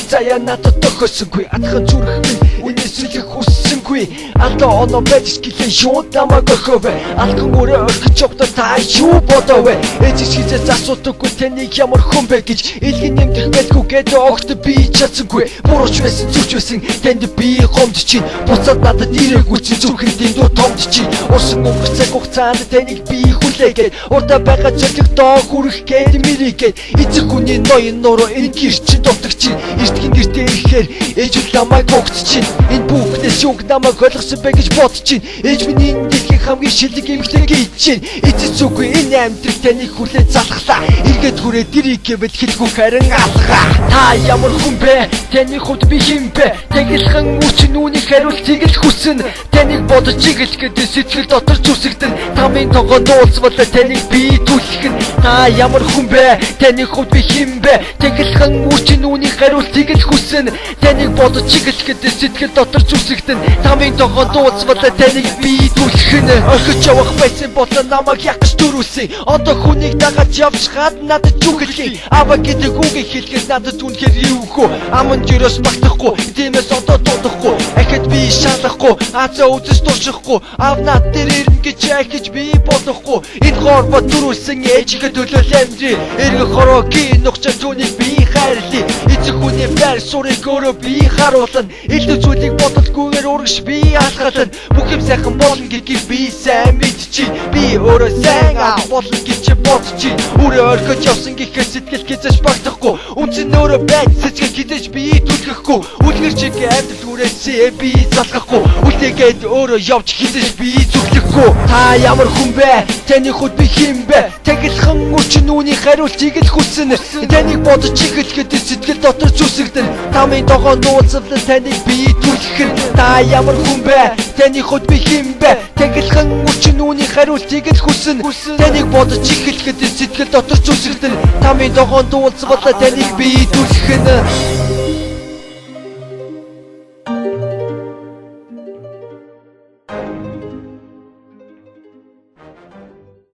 заяа надад тохиосонгүй атхан зүрх минь энэс үлэх хүссэнгүй алдаа оноо байж гэлээ юу намайг өхөвэ алхан өөрөө орхиж явахдаа та юу бодовэ ээжиж хизээс асуудаггүй таныг ямар хүн бэ гэж илгэн нэмдэх байлгүй гэдэг огт би чадсангүй бурууч байсан зүрч байсан танд би гомдож чинь буцаад надад ирээгүй чи зүрхэн дэндүү томдож чинь усан өнгөх цаг хугацаанд таныг би хүлээгээд урдаа байгаа зоригдоо хүрэх гээд мэрийгээд эцэг хүний ноён нуруу энэ гэрч дутагч эртхэн гэртээ ирэхээр ээж намайг огт чинь энэ бүхнээс юг намайг ойлгосон бэ гэж бодож чинь ээж миний энэ дэлхийн хамгийн шилдэг эмэгтэй гэж чинь эцэс үгүй энэ амьдрал таныг хүлээж залхлаа эргээд хүрээд дэрийг гэвэл хэлгүй харин алгаа та ямар хүн бэ таны хувьд би хэм бэ тэгэлхэн үуч нүуний хариултыг л хүснэ таныг бодож игэлж гэдэг сэтгэл дотор зүсэгдэн тамийн тогоо дуулцвал таныг би түлхэн та ямар хүн бэ таны хувьд би хэм бэ тэгэлхэн үуч нүуний хариултыг л хүснэ таныг бодож игэлж гэдэг сэтгэл дотор зүсэгдэн тамийн тогоо дуулцвал таныг би түлхэн орхиж явах байсан бол намайг ягч төрүүлсэн одоо хүнийг дагаж явж хаад надад зүгэлхий аваа гэдэг үгийг хэлгээд надад үнэхээр юугүй аман жирос магтахгүй тиймээс одоо дуудахгүй ахад би шалахгүй азаа үзэж туршихгүй авнаа дээр ирнэ гэж ахиж би бодохгүй энэ хорвоо төрүүлсэн ээжихэд төлөөл амжи эргэх хороогийн нухчаа түүнийг би хайрлаа эцэг хүний байр суурийг өөрөө би харуулна элдв зүйлийг бодолгүйгээр урагш би алхална бүх юм сайхан болно гэдгийг би сайн мэдчихээн би өөрөө сайн болно гэж бодчих өөрөө орхиж явсан гэхээс сэтгэл хязгаарч багтахгүй үнэн өөрөө байж сэтгэл хязгаарч би түлхэхгүй үлгэр чиг амьдрал хүрээсээ би залгахгүй үлдээгээд өөрөө явж хизэж би зүглэхгүй та ямар хүн бэ таны хувьд би хэм бэ тэгэлхэн үуч нүуний хариултыг л хүснэ таныг бодож игэлгээд сэтгэл дотор зүсэгдэн тамийн тогоон дуулцвал таныг би түлхэн та ямар хүн бэ таны хувьд би хэм бэ тэгэлхэн үуч нүуний хариултыг л хүснэ таныг бодож игэлгээд сэтгэл дотор зүсэгдэн тамийн тогоон дуулцвал таныг би түлхэн